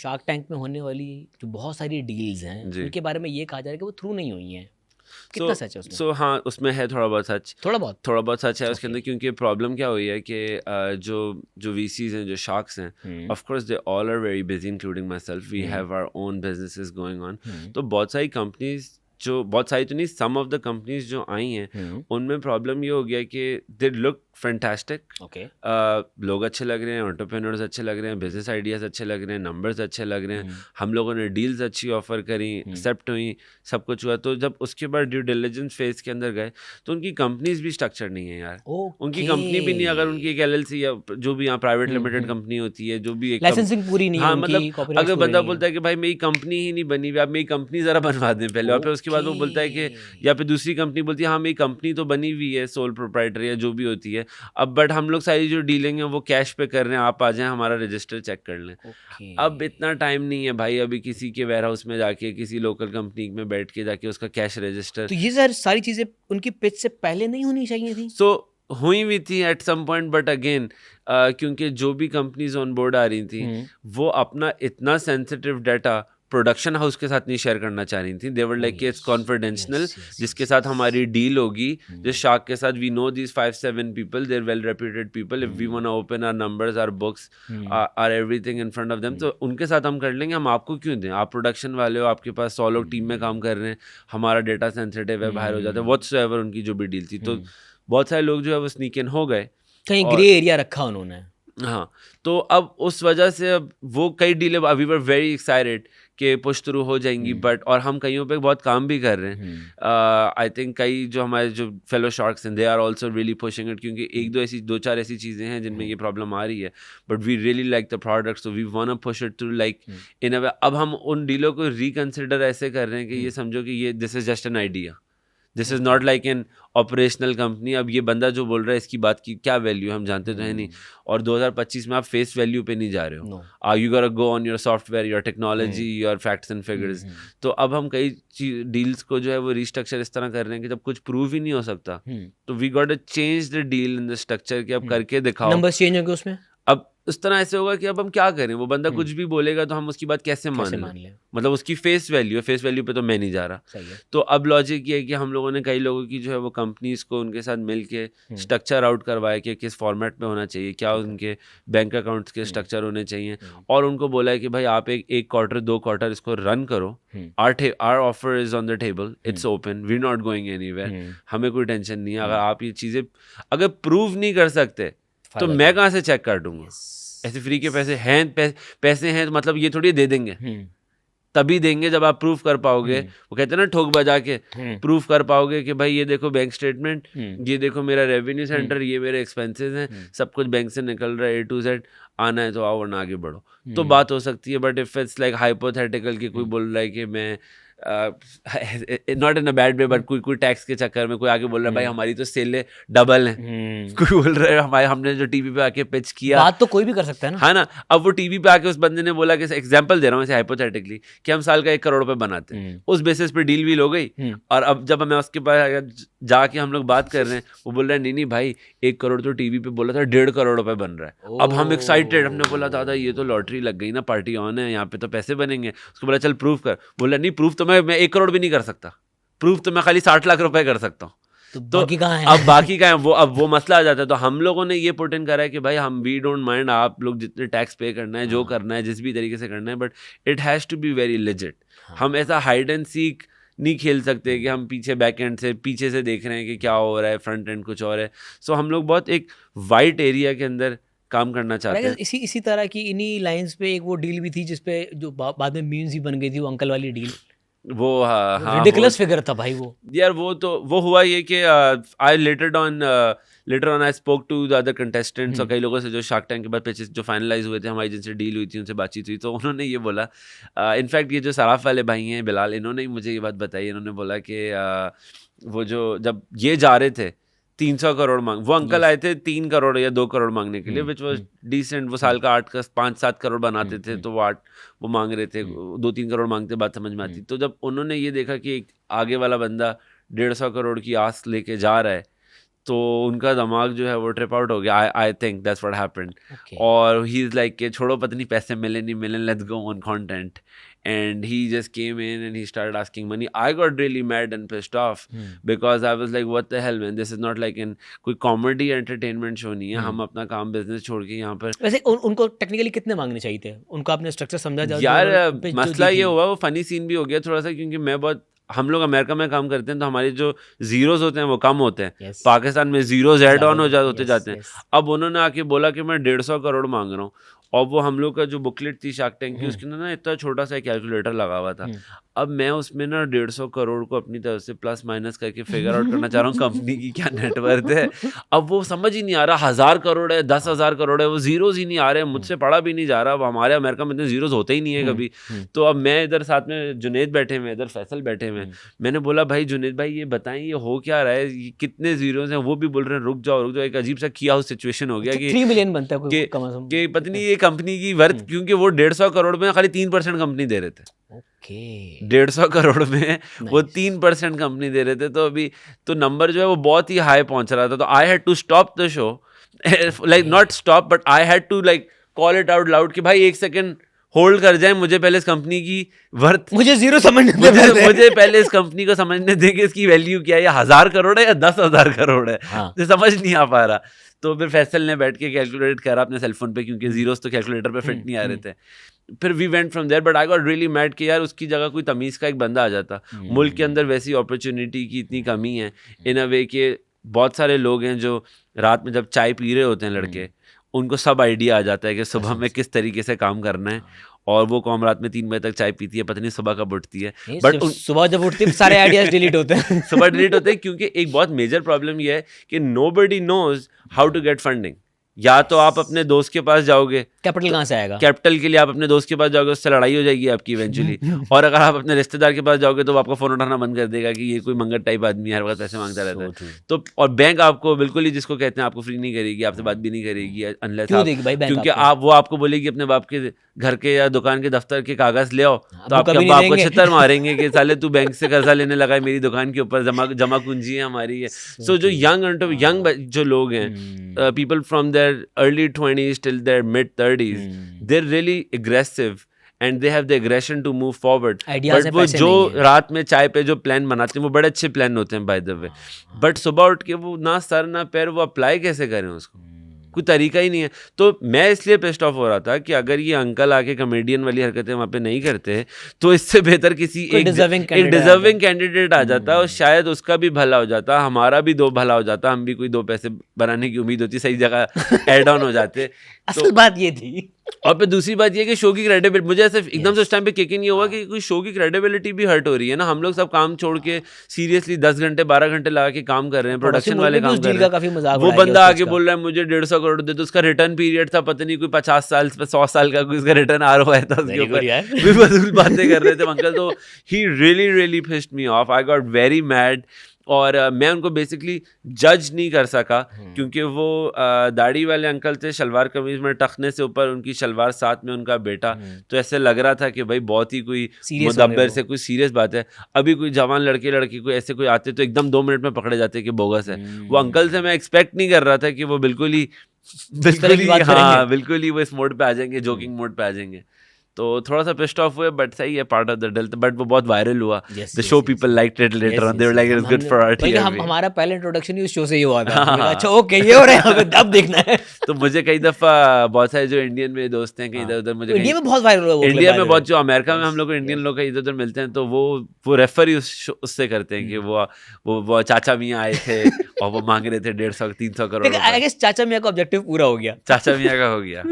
Shark tank में होने वाली जो बहुत सारी डील्स हैं जी। उनके बारे में ये कहा जा रहा है कि वो थ्रू नहीं हुई हैं, कितना सो सच है उसमें? सो हाँ, उसमें है थोड़ा बहुत सच। थोड़ा बहुत? थोड़ा बहुत सच है उसके Okay. अंदर, क्योंकि प्रॉब्लम क्या हुई है कि जो वीसीज हैं, जो शार्क्स हैं, of course they all are very busy including my self, we have our own businesses going on. तो बहुत सारी कंपनीज, जो बहुत सारी तो नहीं, सम ऑफ द कंपनीज जो आई हैं उनमें प्रॉब्लम ये हो गया कि दे लुक फैंटास्टिक, ओके। लोग अच्छे लग रहे हैं, एंटरप्रेन्योर्स अच्छे लग रहे हैं, बिजनेस आइडियाज़ अच्छे लग रहे हैं, नंबर्स अच्छे लग रहे हैं, हम लोगों ने डील्स अच्छी ऑफर करी, एक्सेप्ट हुई, सब कुछ हुआ। तो जब उसके बाद ड्यू डिलिजेंस फेज के अंदर गए तो उनकी कंपनीज भी स्ट्रक्चर नहीं है यार। उनकी कंपनी भी नहीं, अगर उनकी एक एलएलसी या जो भी यहाँ प्राइवेट लिमिटेड कंपनी होती है, जो भी एक लाइसेंसिंग पूरी नहीं है हाँ, उनकी, मतलब कॉपीराइट्स अगर पूरे बंदा नहीं बोलता है कि भाई मेरी कंपनी ही नहीं बनी हुई, आप मेरी कंपनी ज़रा बनवा दें पहले, और फिर उसके बाद वो बोलता है कि, या फिर दूसरी कंपनी बोलती है हाँ मेरी कंपनी तो बनी हुई है, सोल प्रोप्राइटर या जो भी होती है, अब बट हम लोग सारी जो डीलिंग है वो कैश पे कर रहे हैं, आप आ जाएं हमारा रजिस्टर चेक कर लें। अब इतना टाइम नहीं है भाई अभी किसी के वेयर हाउस में जाके, किसी लोकल कंपनी में बैठ के जाके उसका कैश रजिस्टर। तो ये सारी चीजें उनकी पिच से पहले नहीं होनी चाहिए थी? सो हुई हुई थी at some point, but again क्योंकि जो भी कंपनीज ऑन बोर्ड आ रही थी वो अपना इतना सेंसिटिव डाटा प्रोडक्शन हाउस के साथ नहीं शेयर करना चाह रही थी। They were like it's confidential, जिसके साथ हमारी डील होगी, जिस शार्क के साथ we know this 5-7 people, they're well reputed people, if we want to open our numbers, our books, our everything in front of them, तो उनके साथ हम कर लेंगे। हम आपको क्यों दें? आप प्रोडक्शन वाले हो, आपके पास 100 लोग टीम में काम कर रहे हैं, हमारा डेटा सेंसिटिव है, बाहर हो जाता है, व्हाट्सएवर उनकी जो भी डील थी। तो बहुत सारे लोग जो है वो स्नीक इन हो गए, कहीं ग्रे एरिया रखा उन्होंने। हाँ, तो अब उस वजह से अब वो कई डीलें, वी वर वेरी एक्साइटेड कि पुश थ्रू हो जाएंगी, बट और हम कईयों पे बहुत काम भी कर रहे हैं। आई थिंक कई जो हमारे जो फेलो शार्क्स हैं, they are also really pushing it, क्योंकि दो चार ऐसी चीज़ें हैं जिनमें ये प्रॉब्लम आ रही है, but we really like the product, so we want to push it through like in a way. अब हम उन डीलों को रिकन्सिडर ऐसे कर रहे हैं कि ये समझो कि ये this is just an idea, this is not like an operational company. अब ये बंदा जो बोल रहा है इसकी बात की क्या वैल्यू है हम जानते तो है नहीं, और 2025 में आप फेस वैल्यू पे नहीं जा रहे हो, यू गोटा go on your software, your technology, your facts and figures. तो अब हम कई डील्स को जो है वो रिस्ट्रक्चर इस तरह कर रहे हैं कि जब कुछ प्रूव ही नहीं हो सकता तो we got to change the deal in the structure, कि अब करके दिखाओ। नंबर्स चेंज होंगे उसमें। अब उस तरह ऐसे होगा कि अब हम क्या करें, वो बंदा कुछ भी बोलेगा तो हम उसकी बात कैसे मान लें? मतलब उसकी फेस वैल्यू है, फेस वैल्यू पे तो मैं नहीं जा रहा। सही है। तो अब लॉजिक ये है कि हम लोगों ने कई लोगों की जो है वो कंपनीज को उनके साथ मिल के स्ट्रक्चर आउट करवाया कि किस फॉर्मेट में होना चाहिए, क्या उनके बैंक अकाउंट्स के स्ट्रक्चर होने चाहिए, और उनको बोला है कि भाई आप एक क्वार्टर 2 क्वार्टर इसको रन करो, our offer is on the table, it's open, we not going anywhere, हमें कोई टेंशन नहीं है। अगर आप ये चीज़ें अगर प्रूव नहीं कर सकते तो मैं कहाँ से चेक कर दूंगा? ऐसे फ्री के पैसे हैं, पैसे हैं तो मतलब ये थोड़ी दे देंगे, तभी देंगे जब आप प्रूफ कर पाओगे। वो कहते हैं ना ठोक बजा के प्रूफ कर पाओगे कि भाई ये देखो बैंक स्टेटमेंट, ये देखो मेरा रेवेन्यू सेंटर, ये मेरे एक्सपेंसेस हैं, सब कुछ बैंक से निकल रहा है A to Z, आना है तो आओ वरना आगे बढ़ो, तो बात हो सकती है। But if it's like hypothetical कि कोई बोल रहा है कि मैं not in a bad way, but कोई टैक्स के चक्कर में कोई आगे बोल रहा है भाई हमारी तो सेलें डबल हैं, कोई बोल रहा है हमारे हमने जो टीवी पे आके पिच किया, बात तो कोई भी कर सकता है ना, है ना। अब वो टीवी पे आके उस बंदे ने बोला कि एग्जांपल दे रहा हूँ ऐसे हाइपोथेटिकली कि हम साल का 1 करोड़ रुपए बनाते हैं, उस बेसिस पे डील वील हो गई, और अब जब मैं उसके पास जाके हम लोग बात कर रहे हैं, वो बोल रहा है नहीं भाई 1 करोड़ तो टीवी पे बोला था, 1.5 करोड़ रुपए बन रहा है। अब हम एक्साइटेड, हमने बोला दादा ये तो लॉटरी लग गई ना, पार्टी ऑन है, यहाँ पे तो पैसे बनेंगे। उसको बोला चल प्रूफ कर, बोला नहीं प्रूफ तो मैं 1 करोड़ भी नहीं कर सकता, प्रूफ तो मैं खाली 60 लाख रुपए कर सकता हूँ। तो बाकी कहाँ है? अब बाकी का है वो, अब वो मसला आ जाता है। तो हम लोगों ने ये पुट इन करा है कि भाई हम वी डोंट माइंड, आप लोग जितने टैक्स पे करना है, जो करना है, जिस भी तरीके से करना है, but it has to be very legit. हम ऐसा हाइड एंड सीक नहीं खेल सकते कि हम पीछे बैक एंड से पीछे से देख रहे हैं कि क्या हो रहा है, फ्रंट एंड कुछ और है। सो हम लोग बहुत एक वाइट एरिया के अंदर काम करना चाहते हैं। इसी तरह की इन्हीं लाइंस पे एक वो डील भी थी जिसपे जो बाद में मीम्स ही बन गई थी, वो अंकल वाली डील, वो हाँ रिडिकुलस फिगर था भाई वो यार। वो हुआ ये कि I later on I spoke to the other contestants, और कई लोगों से जो शार्क टैंक के बाद पिचेस जो फाइनलाइज हुए थे, हमारी जिनसे डील हुई थी उनसे बातचीत हुई, तो उन्होंने ये बोला, इनफैक्ट ये जो सराफ वाले भाई हैं बिलाल, इन्होंने ही मुझे ये बात बताई। इन्होंने बोला कि वो जो जब ये जा रहे थे 300 करोड़ मांग, वो अंकल आए थे 3 करोड़ या 2 करोड़ मांगने के लिए, विच वॉज डिसेंट। वो साल का 5-7 करोड़ बनाते थे, तो वो मांग रहे थे 2-3 करोड़ मांगते, बात समझ में आती। तो जब उन्होंने ये देखा कि एक आगे वाला बंदा 150 करोड़ की आस लेके जा रहा है, तो उनका दिमाग जो है वो ट्रिप आउट हो गया. I think that's what happened. Okay. और ही इज लाइक कि छोड़ो पता नहीं पैसे मिले नहीं मिले, let's go on content. And he just came in and he started asking money. I got really mad and pissed off because I was like, what the hell man, this is not like in कोई comedy entertainment show नहीं है. हम अपना काम business छोड़ के यहाँ पर. वैसे उनको टेक्निकली कितने मांगने चाहिए थे? उनका आपने स्ट्रक्चर समझा यार मसला ये हुआ, वो फनी सीन भी हो गया थोड़ा सा, क्योंकि मैं बहुत, हम लोग अमेरिका में काम करते हैं तो हमारे जो जीरोज होते हैं वो कम होते हैं. Yes. पाकिस्तान में जीरोज ऐड ऑन होते Yes, जाते हैं. yes. अब उन्होंने आके बोला कि मैं 150 करोड़ मांग रहा हूँ. और वो हम लोग का जो बुकलेट थी शार्क टैंक की, उसके अंदर ना इतना छोटा सा कैलकुलेटर लगा हुआ था. अब मैं उसमें ना 150 करोड़ को अपनी तरफ से प्लस माइनस करके फिगर आउट करना चाह रहा हूँ कंपनी की क्या नेटवर्थ है. अब वो समझ ही नहीं आ रहा, 1000 करोड़ है 10,000 करोड़ है, वो जीरोज ही नहीं आ रहे हैं, मुझसे पढ़ा भी नहीं जा रहा. अब हमारे अमेरिका में इतने जीरोज होते ही नहीं है कभी. तो अब मैं इधर साथ में जुनेद बैठे हुए, इधर फैसल बैठे हुए. मैंने बोला भाई जुनेद भाई ये बताएं ये हो क्या रहा है, ये कितने जीरोज हैं. वो भी बोल रहे हैं रुक जाओ. एक अजीब सा किया हाउस सिचुएशन हो गया कि 3 मिलियन बनता है कोई कम से कम. कि पता नहीं ये कंपनी की वर्थ, क्योंकि वो 150 करोड़ में खाली 3% कंपनी दे रहे थे. ओके. 150 करोड़ में वो 3% कंपनी दे रहे थे. तो अभी तो नंबर जो है वो बहुत ही हाई पहुंच रहा था. तो I had to stop the show, like not stop but I had to like call it out loud कि भाई एक सेकंड होल्ड कर जाए, मुझे पहले इस कंपनी की वर्थ, मुझे जीरो समझने मुझे पहले इस कंपनी को समझने दें कि इसकी वैल्यू क्या है, 1000 करोड़ है या 10,000 करोड़ है. तो समझ नहीं आ पा रहा. तो फिर फैसल ने बैठ के कैलकुलेट करा अपने सेलफोन पे, क्योंकि जीरोस तो कैलकुलेटर पे फिट नहीं आ रहे थे. फिर we went from there. But I got really mad कि यार उसकी जगह कोई तमीज़ का एक बंदा आ जाता. मुल्क के अंदर वैसी अपॉर्चुनिटी की इतनी कमी है इन अ वे कि बहुत सारे लोग हैं जो रात में जब चाय पी रहे होते हैं लड़के, उनको सब आइडिया आ जाता है कि सुबह में किस तरीके से काम करना है. और वो कौम रात में 3 बजे तक चाय पीती है, पता नहीं सुबह कब उठती है. बट सुबह जब उठती है सारे आइडियाज डिलीट होते हैं. सुबह डिलीट होते हैं, क्योंकि एक बहुत मेजर प्रॉब्लम ये है कि nobody knows how to get funding. या तो आप अपने दोस्त के पास जाओगे, कैपिटल कहाँ से आएगा? कैपिटल के लिए आप अपने दोस्त के पास जाओगे, उससे लड़ाई हो जाएगी आपकी इवेंचुअली. और अगर आप अपने रिश्तेदार के पास जाओगे तो वो आपका फोन उठाना बंद कर देगा कि ये कोई मंगत टाइप आदमी है, हर वक्त पैसे मांगता रहता है. तो और बैंक आपको बिल्कुल ही, जिसको कहते हैं, आपको फ्री नहीं करेगी, आपसे बात भी नहीं करेगी अनलेस, क्योंकि आप वो आपको बोलेगी अपने बाप के घर के या दुकान के दफ्तर के कागज ले आओ, तो आपके बाप को छितर मारेंगे कि साले तू बैंक से कर्जा लेने लगा है, मेरी दुकान के ऊपर जमा पूंजी है हमारी है. सो जो यंग जो लोग हैं, people from their early 20s till their mid 30s, they're really aggressive and they have the aggression to move forward. But वो जो रात में चाय पे जो प्लान बनाते हैं वो बड़े अच्छे प्लान होते हैं by the way. बट सुबह उठ के वो ना सर ना पैर, वो अप्लाई कैसे करें उसको, कोई तरीका ही नहीं है. तो मैं इसलिए पेस्ट ऑफ हो रहा था कि अगर ये अंकल आके कॉमेडियन वाली हरकतें वहाँ पे नहीं करते तो इससे बेहतर किसी एक डिजर्विंग कैंडिडेट आ जाता और शायद उसका भी भला हो जाता, हमारा भी दो भला हो जाता, हम भी कोई 2 पैसे बनाने की उम्मीद होती, सही जगह एड ऑन हो जाते. असल बात ये थी. और फिर दूसरी बात ये कि शो की क्रेडिबिलिटी, मुझे ऐसे एकदम से उस टाइम पे किक इन ये हुआ कि कोई शो की क्रेडिबिलिटी भी हर्ट हो रही है ना. हम लोग सब काम छोड़ के सीरियसली 10 घंटे 12 घंटे लगा के काम कर रहे हैं, प्रोडक्शन वाले काम कर रहे हैं. वो बंदा आके बोल रहा है मुझे 150 करोड़ दे दो, उसका रिटर्न पीरियड था पता नहीं कोई 50 साल 100 साल का, कोई उसका रिटर्न आ रहा था उसके ऊपर भी बातें कर रहे थे अंकल. तो he really pissed me of. I got very mad. और मैं उनको बेसिकली जज नहीं कर सका क्योंकि वो दाढ़ी वाले अंकल थे, शलवार कमीज में टखने से ऊपर उनकी शलवार, साथ में उनका बेटा. तो ऐसे लग रहा था कि भाई बहुत ही कोई मुदब्बर से कोई सीरियस बात है. अभी कोई जवान लड़के कोई ऐसे कोई आते तो एकदम 2 मिनट में पकड़े जाते कि बोगस है. वो अंकल से मैं एक्सपेक्ट नहीं कर रहा था कि वो बिल्कुल ही हाँ बिल्कुल ही वो इस मोड पे आ जाएंगे, जोकिंग मोड पे आ जाएंगे. तो थोड़ा सा पिस्ड ऑफ हुए, बट सही है, part of the deal. But वो बहुत वायरल हुआ. The show people liked it later on, they were like it is good for our TV. हमारा पहला इंट्रोडक्शन ही उस शो से ही हुआ था. अच्छा ओके ये हो रहा है, अब देखना है. तो मुझे कई दफा बहुत सारे जो इंडियन में दोस्त हैं कहीं इधर उधर, मुझे इंडिया में बहुत वायरल हुआ. इंडिया में बहुत, जो अमेरिका में हम लोग इंडियन लोग इधर उधर मिलते हैं तो वो रेफर ही उससे करते हैं कि वो चाचा मियाँ आए थे और वो मांग रहे थे 150-300 करोड़. आई गेस चाचा मियाँ का ऑब्जेक्टिव पूरा हो गया. चाचा मियाँ का हो गया.